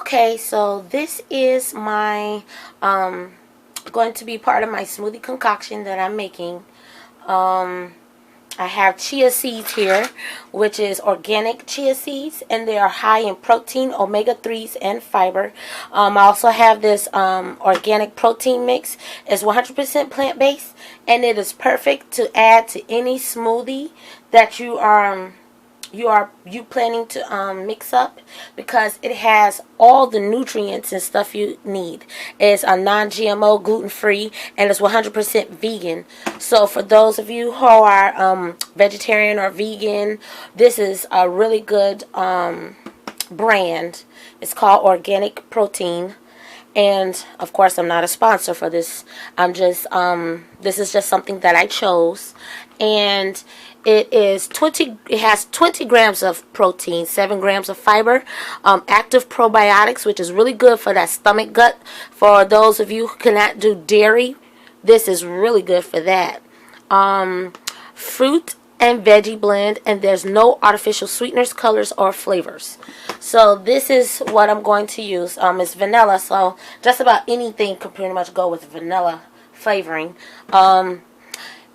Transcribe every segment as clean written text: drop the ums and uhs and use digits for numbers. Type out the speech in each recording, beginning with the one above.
Okay, so this is my going to be part of my smoothie concoction that I'm making. I have chia seeds here, which is organic chia seeds, and they are high in protein, omega-3s, and fiber. I also have this organic protein mix. It's 100% plant-based, and it is perfect to add to any smoothie that you planning to mix up, because it has all the nutrients and stuff you need. It's a non-GMO, gluten-free, and it's 100% vegan. So for those of you who are vegetarian or vegan, this is a really good brand. It's called Organic Protein. And of course, I'm not a sponsor for this. I'm just this is just something that I chose, and it has 20 grams of protein, 7 grams of fiber, active probiotics, which is really good for that stomach gut. For those of you who cannot do dairy, this is really good for that. Fruit and veggie blend, and there's no artificial sweeteners, colors, or flavors. So this is what I'm going to use. It's vanilla, so just about anything can pretty much go with vanilla flavoring.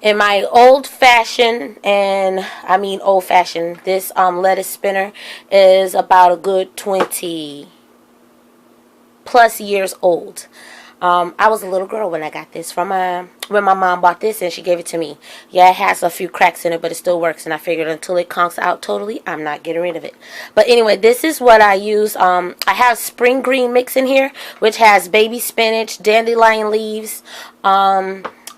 In my old-fashioned, and I mean old-fashioned, this lettuce spinner is about a good 20 plus years old. I was a little girl when I got this from when my mom bought this, and she gave it to me. Yeah, it has a few cracks in it, but it still works, and I figured until it conks out totally, I'm not getting rid of it. But anyway, this is what I use. I have spring green mix in here, which has baby spinach, dandelion leaves.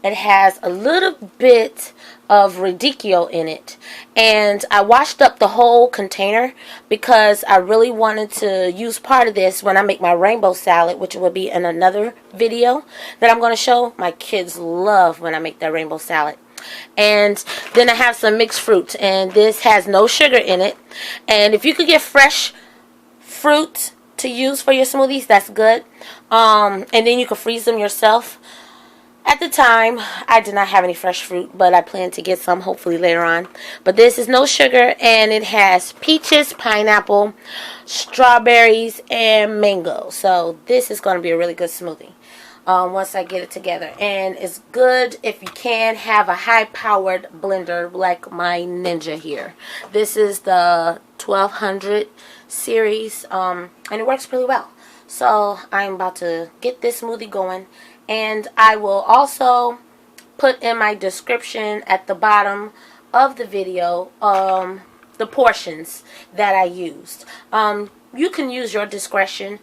It has a little bit of radicchio in it, and I washed up the whole container because I really wanted to use part of this when I make my rainbow salad, which will be in another video that I'm going to show. My kids love when I make that rainbow salad. And then I have some mixed fruit, and this has no sugar in it. And if you could get fresh fruit to use for your smoothies, that's good. And then you can freeze them yourself. At the time, I did not have any fresh fruit, but I plan to get some hopefully later on. But this is no sugar, and it has peaches, pineapple, strawberries, and mango. So this is going to be a really good smoothie once I get it together. And it's good if you can have a high-powered blender like my Ninja here. This is the 1200 series, and it works really well. So I'm about to get this smoothie going. And I will also put in my description at the bottom of the video the portions that I used. You can use your discretion,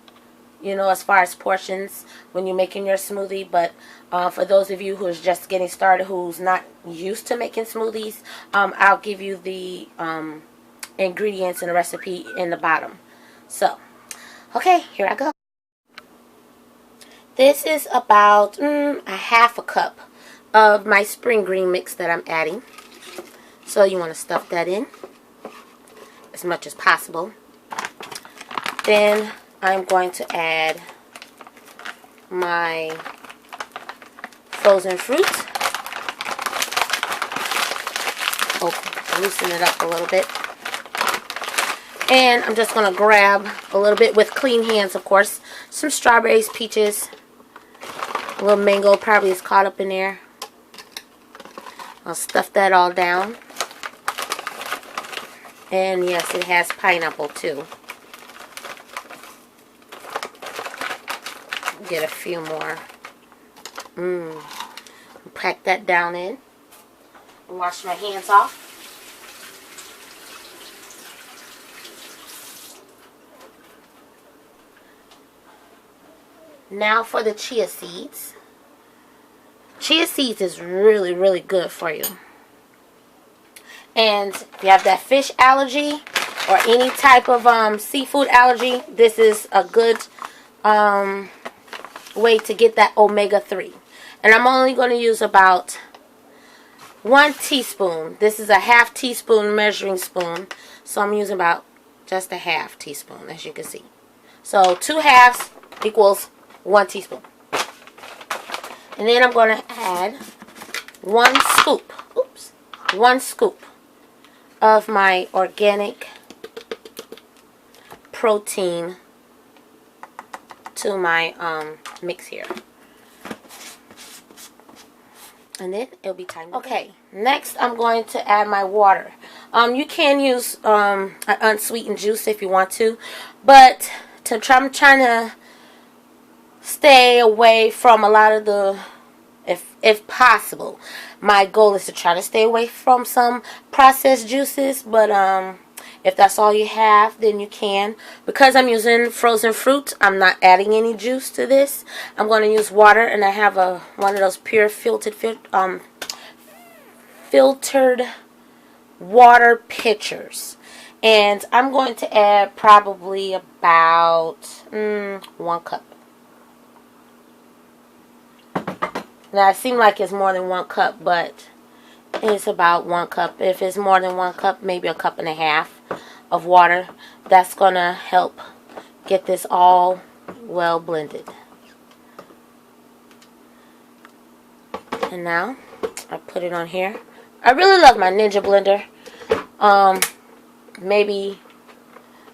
you know, as far as portions when you're making your smoothie. But for those of you who is just getting started, who's not used to making smoothies, I'll give you the ingredients and the recipe in the bottom. So, okay, here I go. This is about a half a cup of my spring green mix that I'm adding. So you want to stuff that in as much as possible. Then I'm going to add my frozen fruit. Loosen it up a little bit. And I'm just going to grab a little bit with clean hands, of course. Some strawberries, peaches. A little mango probably is caught up in there. I'll stuff that all down. And yes, it has pineapple too. Get a few more. Pack that down in. Wash my hands off. Now for the chia seeds. Chia seeds is really, really good for you. And if you have that fish allergy or any type of seafood allergy, this is a good way to get that omega-3. And I'm only going to use about 1 teaspoon. This is a half teaspoon measuring spoon. So I'm using about just a half teaspoon, as you can see. So 2 halves equals 1 teaspoon. And then I'm going to add 1 scoop, 1 scoop of my organic protein to my mix here. And then it'll be time. Okay, next I'm going to add my water. You can use an unsweetened juice if you want to, but I'm trying to stay away from a lot of the, if possible. My goal is to try to stay away from some processed juices, but if that's all you have, then you can. Because I'm using frozen fruit, I'm not adding any juice to this. I'm going to use water, and I have one of those pure filtered water pitchers. And I'm going to add probably about 1 cup. Now, it seems like it's more than 1 cup, but it's about 1 cup. If it's more than 1 cup, maybe 1.5 cups of water. That's going to help get this all well blended. And now, I put it on here. I really love my Ninja blender. Maybe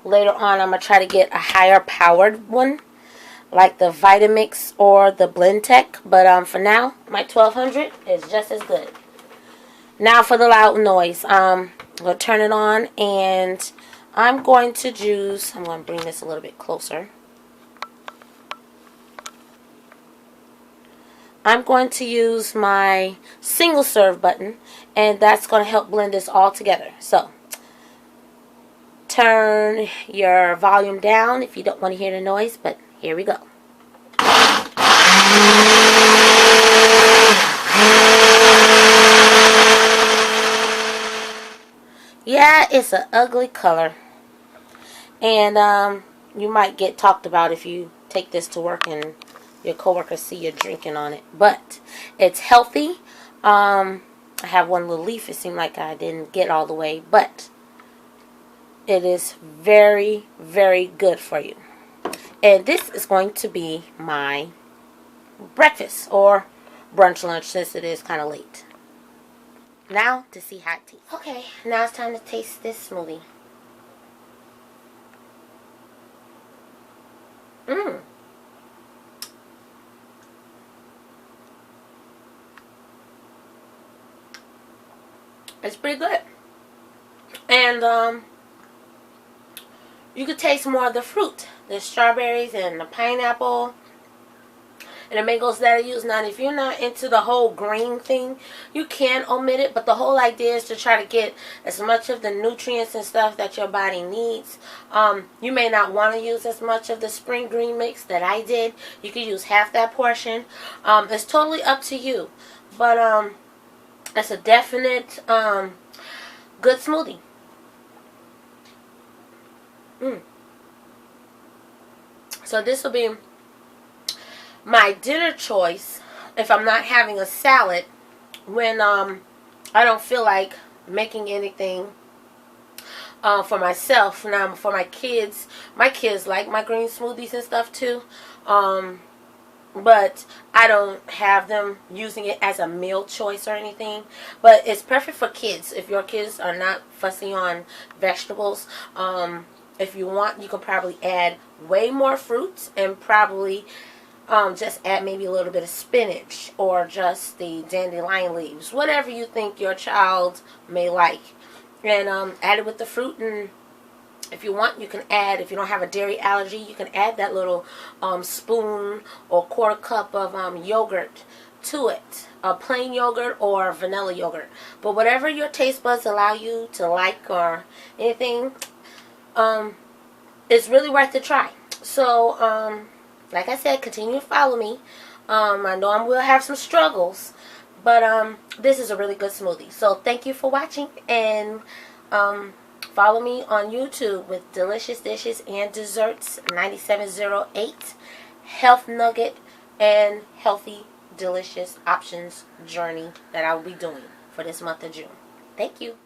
later on, I'm going to try to get a higher powered one, like the Vitamix or the Blendtec. But for now, my 1200 is just as good. Now for the loud noise. I'm going to turn it on, and I'm going to bring this a little bit closer. I'm going to use my single serve button, and that's going to help blend this all together. So, turn your volume down if you don't want to hear the noise, but here we go. Yeah, it's an ugly color. And you might get talked about if you take this to work and your coworkers see you drinking on it. But it's healthy. I have one little leaf. It seemed like I didn't get all the way. But it is very, very good for you. And this is going to be my breakfast or brunch lunch, since it is kind of late. Now to see how it tastes. Okay, now it's time to taste this smoothie. It's pretty good. And you could taste more of the fruit. The strawberries and the pineapple and the mangoes that I use. Now, if you're not into the whole green thing, you can omit it. But the whole idea is to try to get as much of the nutrients and stuff that your body needs. You may not want to use as much of the spring green mix that I did. You could use half that portion. It's totally up to you. But it's a definite good smoothie. So this will be my dinner choice if I'm not having a salad when I don't feel like making anything for myself. Now for my kids like my green smoothies and stuff too, but I don't have them using it as a meal choice or anything. But it's perfect for kids if your kids are not fussy on vegetables. If you want, you can probably add way more fruits and probably just add maybe a little bit of spinach or just the dandelion leaves, whatever you think your child may like, and add it with the fruit. And if you want, you can add, if you don't have a dairy allergy, you can add that little spoon or 1/4 cup of yogurt to it, plain yogurt or vanilla yogurt, but whatever your taste buds allow you to like or anything, it's really worth the try. So like I said, continue to follow me. I know I will have some struggles, but this is a really good smoothie. So thank you for watching, and follow me on YouTube with Delicious Dishes and Desserts 9708, Health Nugget, and Healthy Delicious Options Journey that I will be doing for this month of June. Thank you.